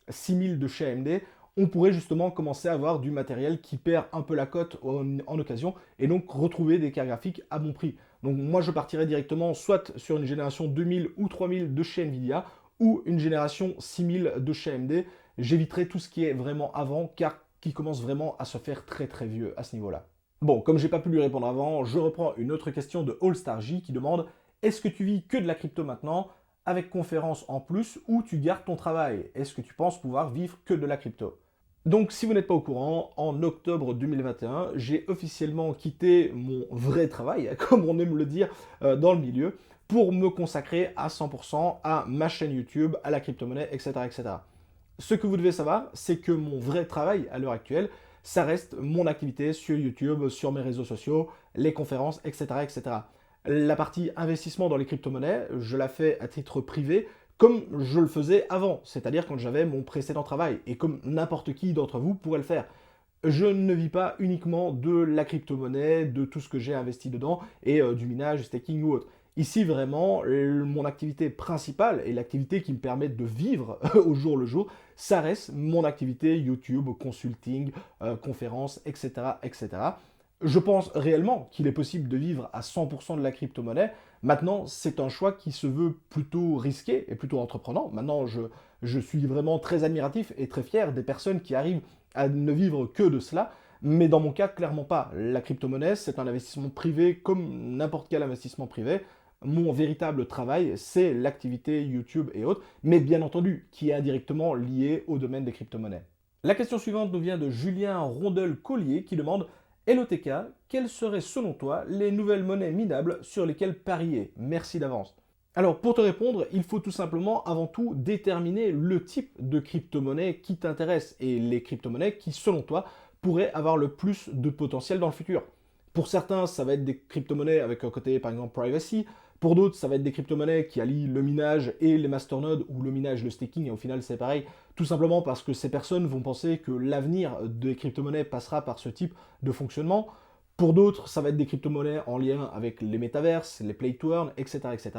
6000 de chez AMD, on pourrait justement commencer à avoir du matériel qui perd un peu la cote en occasion et donc retrouver des cartes graphiques à bon prix. Donc moi je partirais directement soit sur une génération 2000 ou 3000 de chez Nvidia ou une génération 6000 de chez AMD. J'éviterai tout ce qui est vraiment avant car qui commence vraiment à se faire très très vieux à ce niveau-là. Bon, comme j'ai pas pu lui répondre avant, je reprends une autre question de Allstar J qui demande: est-ce que tu vis que de la crypto maintenant? avec conférence en plus ou tu gardes ton travail? Est-ce que tu penses pouvoir vivre que de la crypto? Donc si vous n'êtes pas au courant, en octobre 2021, j'ai officiellement quitté mon vrai travail, comme on aime le dire dans le milieu, pour me consacrer à 100% à ma chaîne YouTube, à la crypto-monnaie, etc., etc. Ce que vous devez savoir, c'est que mon vrai travail à l'heure actuelle, ça reste mon activité sur YouTube, sur mes réseaux sociaux, les conférences, etc., etc. La partie investissement dans les crypto-monnaies, je la fais à titre privé, comme je le faisais avant, c'est-à-dire quand j'avais mon précédent travail, et comme n'importe qui d'entre vous pourrait le faire. Je ne vis pas uniquement de la crypto-monnaie, de tout ce que j'ai investi dedans, et du minage, du staking ou autre. Ici, vraiment, mon activité principale et l'activité qui me permet de vivre au jour le jour, ça reste mon activité YouTube, consulting, conférences, etc., etc. Je pense réellement qu'il est possible de vivre à 100% de la crypto-monnaie. Maintenant, c'est un choix qui se veut plutôt risqué et plutôt entreprenant. Maintenant, je suis vraiment très admiratif et très fier des personnes qui arrivent à ne vivre que de cela. Mais dans mon cas, clairement pas. La crypto-monnaie, c'est un investissement privé comme n'importe quel investissement privé. Mon véritable travail, c'est l'activité YouTube et autres, mais bien entendu, qui est indirectement lié au domaine des crypto-monnaies. La question suivante nous vient de Julien Rondel-Collier qui demande: Hello TK, quelles seraient selon toi les nouvelles monnaies minables sur lesquelles parier? Merci d'avance. Alors pour te répondre, il faut tout simplement avant tout déterminer le type de crypto-monnaie qui t'intéresse et les crypto-monnaies qui selon toi pourraient avoir le plus de potentiel dans le futur. Pour certains, ça va être des crypto-monnaies avec un côté par exemple privacy. Pour d'autres, ça va être des crypto-monnaies qui allient le minage et les masternodes ou le minage, le staking, et au final c'est pareil, tout simplement parce que ces personnes vont penser que l'avenir des crypto-monnaies passera par ce type de fonctionnement. Pour d'autres, ça va être des crypto-monnaies en lien avec les métaverses, les play to earn, etc., etc.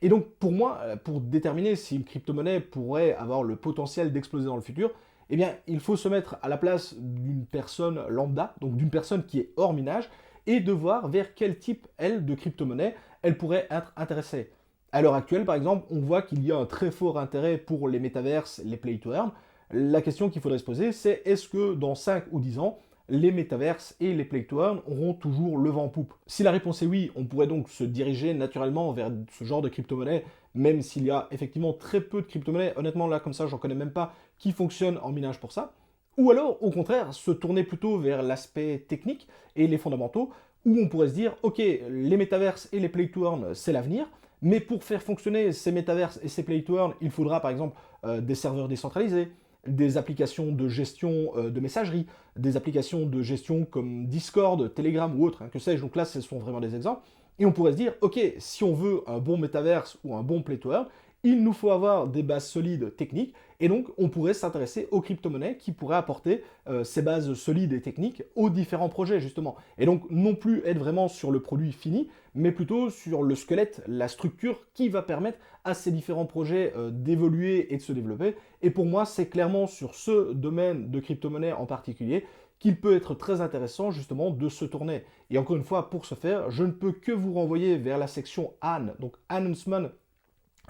Et donc pour moi, pour déterminer si une crypto-monnaie pourrait avoir le potentiel d'exploser dans le futur, eh bien il faut se mettre à la place d'une personne lambda, donc d'une personne qui est hors minage, et de voir vers quel type, elle, de crypto-monnaie, elle pourrait être intéressée. À l'heure actuelle, par exemple, on voit qu'il y a un très fort intérêt pour les métaverses, les play to earn. La question qu'il faudrait se poser, c'est est-ce que dans 5 ou 10 ans, les métaverses et les play to earn auront toujours le vent en poupe? Si la réponse est oui, on pourrait donc se diriger naturellement vers ce genre de crypto-monnaie, même s'il y a effectivement très peu de crypto-monnaies. Honnêtement, là, comme ça, j'en connais même pas qui fonctionnent en minage pour ça. Ou alors, au contraire, se tourner plutôt vers l'aspect technique et les fondamentaux, où on pourrait se dire, ok, les métaverses et les play to earn, c'est l'avenir, mais pour faire fonctionner ces métaverses et ces play to earn, il faudra par exemple des serveurs décentralisés, des applications de gestion de messagerie, des applications de gestion comme Discord, Telegram ou autre, hein, que sais-je. Donc là, ce sont vraiment des exemples. Et on pourrait se dire, ok, si on veut un bon métaverse ou un bon play to earn, il nous faut avoir des bases solides techniques, et donc on pourrait s'intéresser aux crypto-monnaies qui pourraient apporter ces bases solides et techniques aux différents projets, justement. Et donc non plus être vraiment sur le produit fini, mais plutôt sur le squelette, la structure qui va permettre à ces différents projets d'évoluer et de se développer. Et pour moi, c'est clairement sur ce domaine de crypto-monnaie en particulier qu'il peut être très intéressant justement de se tourner. Et encore une fois, pour ce faire, je ne peux que vous renvoyer vers la section ANN, donc Announcement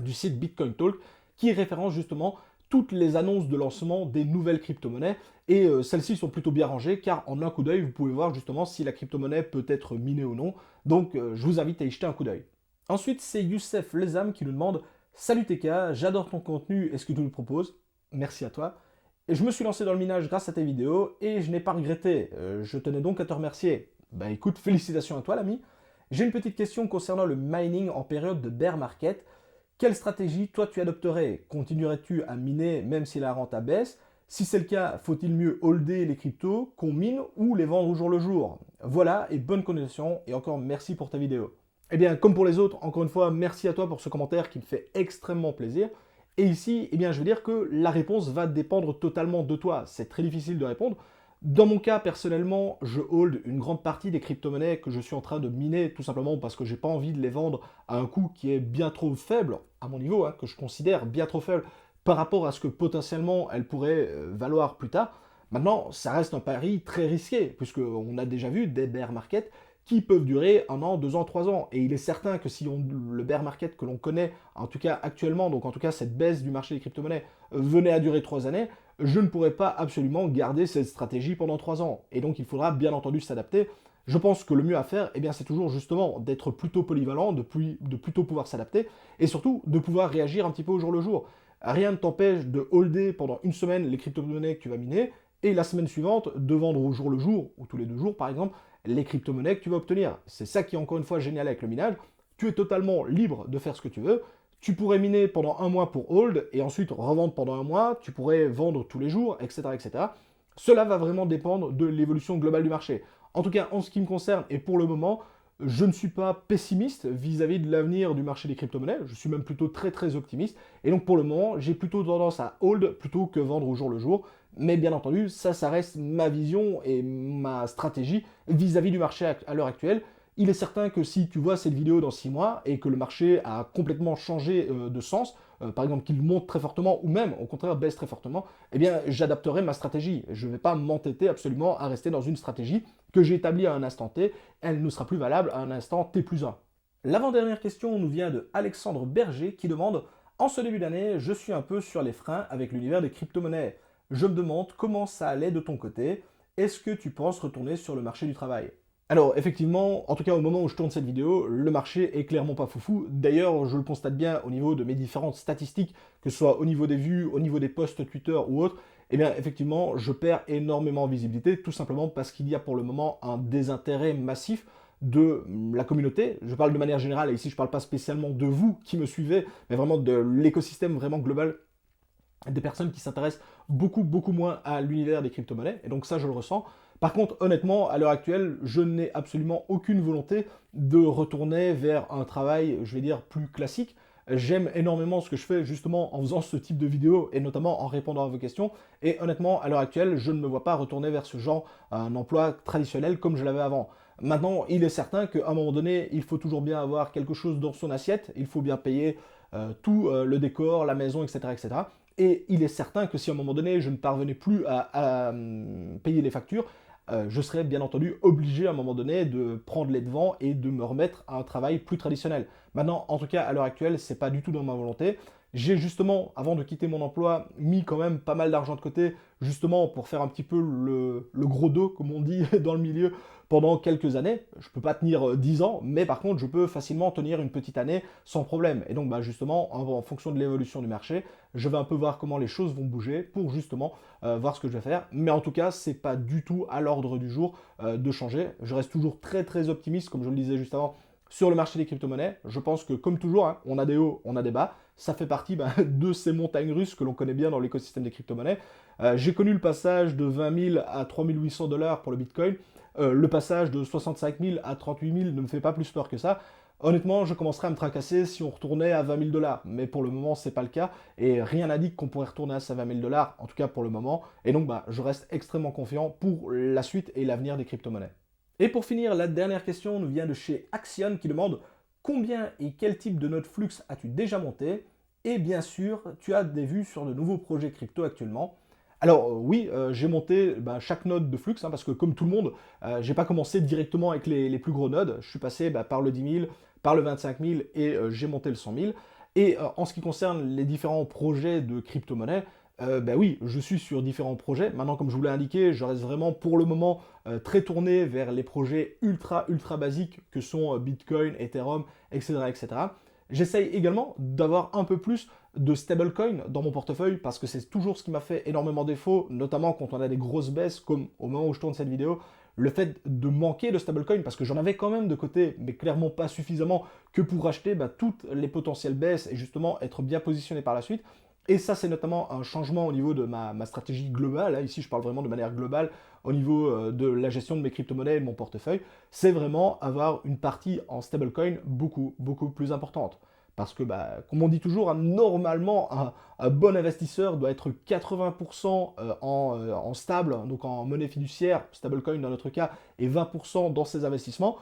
du site Bitcoin Talk, qui référence justement toutes les annonces de lancement des nouvelles crypto-monnaies, et celles-ci sont plutôt bien rangées, car en un coup d'œil, vous pouvez voir justement si la crypto-monnaie peut être minée ou non, donc je vous invite à y jeter un coup d'œil. Ensuite, c'est Youssef Lezam qui nous demande: Salut TK, j'adore ton contenu et ce que tu nous proposes, merci à toi. Et je me suis lancé dans le minage grâce à tes vidéos, et je n'ai pas regretté, je tenais donc à te remercier. Bah écoute, félicitations à toi l'ami. J'ai une petite question concernant le mining en période de bear market. Quelle stratégie, toi, tu adopterais? Continuerais-tu à miner même si la rente baisse? Si c'est le cas, faut-il mieux holder les cryptos qu'on mine ou les vendre au jour le jour? Voilà, et bonne continuation, et encore merci pour ta vidéo. Eh bien, comme pour les autres, encore une fois, merci à toi pour ce commentaire qui me fait extrêmement plaisir. Et ici, eh bien, je veux dire que la réponse va dépendre totalement de toi. C'est très difficile de répondre. Dans mon cas, personnellement, je hold une grande partie des crypto-monnaies que je suis en train de miner, tout simplement parce que j'ai pas envie de les vendre à un coût qui est bien trop faible, à mon niveau, hein, que je considère bien trop faible par rapport à ce que potentiellement elles pourraient valoir plus tard. Maintenant, ça reste un pari très risqué, puisqu'on a déjà vu des bear markets qui peuvent durer 1 an, 2 ans, 3 ans. Et il est certain que si le bear market que l'on connaît, en tout cas actuellement, donc en tout cas cette baisse du marché des crypto-monnaies, venait à durer 3 années, je ne pourrais pas absolument garder cette stratégie pendant 3 ans. Et donc il faudra bien entendu s'adapter. Je pense que le mieux à faire, eh bien, c'est toujours justement d'être plutôt polyvalent, de plutôt pouvoir s'adapter, et surtout de pouvoir réagir un petit peu au jour le jour. Rien ne t'empêche de holder pendant une semaine les crypto-monnaies que tu vas miner, et la semaine suivante, de vendre au jour le jour, ou tous les 2 jours par exemple, les crypto-monnaies que tu vas obtenir. C'est ça qui est encore une fois génial avec le minage. Tu es totalement libre de faire ce que tu veux. Tu pourrais miner pendant un mois pour hold et ensuite revendre pendant un mois. Tu pourrais vendre tous les jours, etc., etc. Cela va vraiment dépendre de l'évolution globale du marché. En tout cas, en ce qui me concerne, et pour le moment, je ne suis pas pessimiste vis-à-vis de l'avenir du marché des crypto-monnaies. Je suis même plutôt très très optimiste. Et donc pour le moment, j'ai plutôt tendance à hold plutôt que vendre au jour le jour. Mais bien entendu, ça reste ma vision et ma stratégie vis-à-vis du marché à l'heure actuelle. Il est certain que si tu vois cette vidéo dans 6 mois et que le marché a complètement changé de sens, par exemple qu'il monte très fortement ou même au contraire baisse très fortement, eh bien j'adapterai ma stratégie. Je ne vais pas m'entêter absolument à rester dans une stratégie que j'ai établie à un instant T, elle ne sera plus valable à un instant T plus 1. L'avant-dernière question nous vient de Alexandre Berger qui demande: en ce début d'année, je suis un peu sur les freins avec l'univers des crypto-monnaies. Je me demande comment ça allait de ton côté. Est-ce que tu penses retourner sur le marché du travail? Alors effectivement, en tout cas au moment où je tourne cette vidéo, le marché est clairement pas foufou. D'ailleurs, je le constate bien au niveau de mes différentes statistiques, que ce soit au niveau des vues, au niveau des posts Twitter ou autres. Eh bien effectivement, je perds énormément en visibilité, tout simplement parce qu'il y a pour le moment un désintérêt massif de la communauté. Je parle de manière générale, et ici je ne parle pas spécialement de vous qui me suivez, mais vraiment de l'écosystème vraiment global des personnes qui s'intéressent beaucoup, beaucoup moins à l'univers des crypto-monnaies, et donc ça, je le ressens. Par contre, honnêtement, à l'heure actuelle, je n'ai absolument aucune volonté de retourner vers un travail, je vais dire, plus classique. J'aime énormément ce que je fais justement en faisant ce type de vidéo et notamment en répondant à vos questions. Et honnêtement, à l'heure actuelle, je ne me vois pas retourner vers ce genre un emploi traditionnel comme je l'avais avant. Maintenant, il est certain qu'à un moment donné, il faut toujours bien avoir quelque chose dans son assiette. Il faut bien payer tout le décor, la maison, etc., etc. Et il est certain que si à un moment donné, je ne parvenais plus à payer les factures, je serais bien entendu obligé à un moment donné de prendre les devants et de me remettre à un travail plus traditionnel. Maintenant, en tout cas, à l'heure actuelle, c'est pas du tout dans ma volonté. J'ai justement, avant de quitter mon emploi, mis quand même pas mal d'argent de côté, justement pour faire un petit peu le gros dos, comme on dit dans le milieu, pendant quelques années. Je ne peux pas tenir 10 ans, mais par contre, je peux facilement tenir une petite année sans problème. Et donc, bah, justement, en fonction de l'évolution du marché, je vais un peu voir comment les choses vont bouger pour justement voir ce que je vais faire. Mais en tout cas, c'est pas du tout à l'ordre du jour de changer. Je reste toujours très très optimiste, comme je le disais juste avant, sur le marché des crypto-monnaies. Je pense que comme toujours, hein, on a des hauts, on a des bas. Ça fait partie de ces montagnes russes que l'on connaît bien dans l'écosystème des crypto-monnaies. J'ai connu le passage de 20 000 à 3 800 $ pour le Bitcoin. Le passage de 65 000 à 38 000 ne me fait pas plus peur que ça. Honnêtement, je commencerais à me tracasser si on retournait à 20 000 $. Mais pour le moment, c'est pas le cas. Et rien n'indique qu'on pourrait retourner à ces 20 000 $, en tout cas pour le moment. Et donc, bah, je reste extrêmement confiant pour la suite et l'avenir des crypto-monnaies. Et pour finir, la dernière question nous vient de chez Axion qui demande: combien et quel type de node Flux as-tu déjà monté? Et bien sûr, tu as des vues sur de nouveaux projets crypto actuellement. Alors oui, j'ai monté chaque node de Flux, hein, parce que comme tout le monde, j'ai pas commencé directement avec les plus gros nodes. Je suis passé par le 10 000, par le 25 000 et j'ai monté le 100 000. Et en ce qui concerne les différents projets de crypto-monnaie, oui, je suis sur différents projets. Maintenant, comme je vous l'ai indiqué, je reste vraiment pour le moment très tourné vers les projets ultra ultra basiques que sont Bitcoin, Ethereum, etc., etc. J'essaye également d'avoir un peu plus de stablecoin dans mon portefeuille parce que c'est toujours ce qui m'a fait énormément défaut, notamment quand on a des grosses baisses comme au moment où je tourne cette vidéo, le fait de manquer de stablecoin parce que j'en avais quand même de côté, mais clairement pas suffisamment que pour acheter toutes les potentielles baisses et justement être bien positionné par la suite. Et ça, c'est notamment un changement au niveau de ma stratégie globale. Hein. Ici, je parle vraiment de manière globale au niveau de la gestion de mes crypto-monnaies et de mon portefeuille. C'est vraiment avoir une partie en stablecoin beaucoup, beaucoup plus importante. Parce que, comme on dit toujours, hein, normalement, un bon investisseur doit être 80% en stable, donc en monnaie fiduciaire, stablecoin dans notre cas, et 20% dans ses investissements.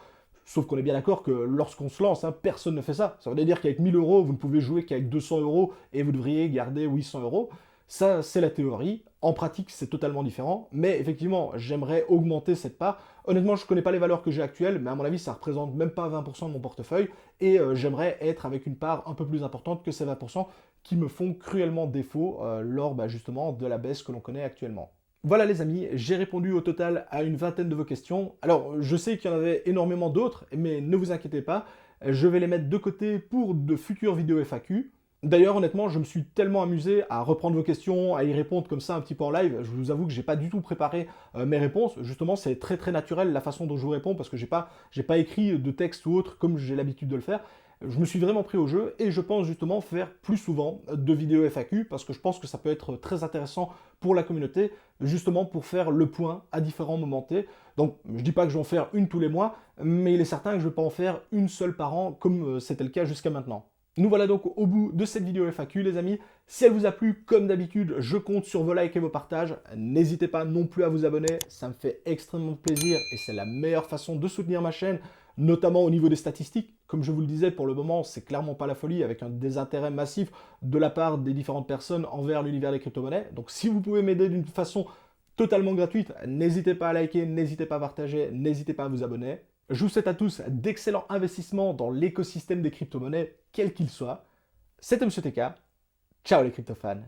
Sauf qu'on est bien d'accord que lorsqu'on se lance, hein, personne ne fait ça. Ça veut dire qu'avec 1000 euros, vous ne pouvez jouer qu'avec 200 euros et vous devriez garder 800 euros. Ça, c'est la théorie. En pratique, c'est totalement différent. Mais effectivement, j'aimerais augmenter cette part. Honnêtement, je ne connais pas les valeurs que j'ai actuelles, mais à mon avis, ça ne représente même pas 20% de mon portefeuille. Et j'aimerais être avec une part un peu plus importante que ces 20% qui me font cruellement défaut lors justement de la baisse que l'on connaît actuellement. Voilà les amis, j'ai répondu au total à une vingtaine de vos questions. Alors, je sais qu'il y en avait énormément d'autres, mais ne vous inquiétez pas, je vais les mettre de côté pour de futures vidéos FAQ. D'ailleurs, honnêtement, je me suis tellement amusé à reprendre vos questions, à y répondre comme ça un petit peu en live. Je vous avoue que j'ai pas du tout préparé mes réponses. Justement, c'est très naturel la façon dont je vous réponds parce que j'ai pas écrit de texte ou autre comme j'ai l'habitude de le faire. Je me suis vraiment pris au jeu et je pense justement faire plus souvent de vidéos FAQ parce que je pense que ça peut être très intéressant pour la communauté, justement pour faire le point à différents moments T. Donc je dis pas que je vais en faire une tous les mois, mais il est certain que je ne vais pas en faire une seule par an comme c'était le cas jusqu'à maintenant. Nous voilà donc au bout de cette vidéo FAQ les amis. Si elle vous a plu, comme d'habitude, je compte sur vos likes et vos partages. N'hésitez pas non plus à vous abonner, ça me fait extrêmement plaisir et c'est la meilleure façon de soutenir ma chaîne, notamment au niveau des statistiques. Comme je vous le disais, pour le moment, c'est clairement pas la folie, avec un désintérêt massif de la part des différentes personnes envers l'univers des crypto-monnaies. Donc si vous pouvez m'aider d'une façon totalement gratuite, n'hésitez pas à liker, n'hésitez pas à partager, n'hésitez pas à vous abonner. Je vous souhaite à tous d'excellents investissements dans l'écosystème des crypto-monnaies, quel qu'il soit. C'était Monsieur TK. Ciao les crypto-fans.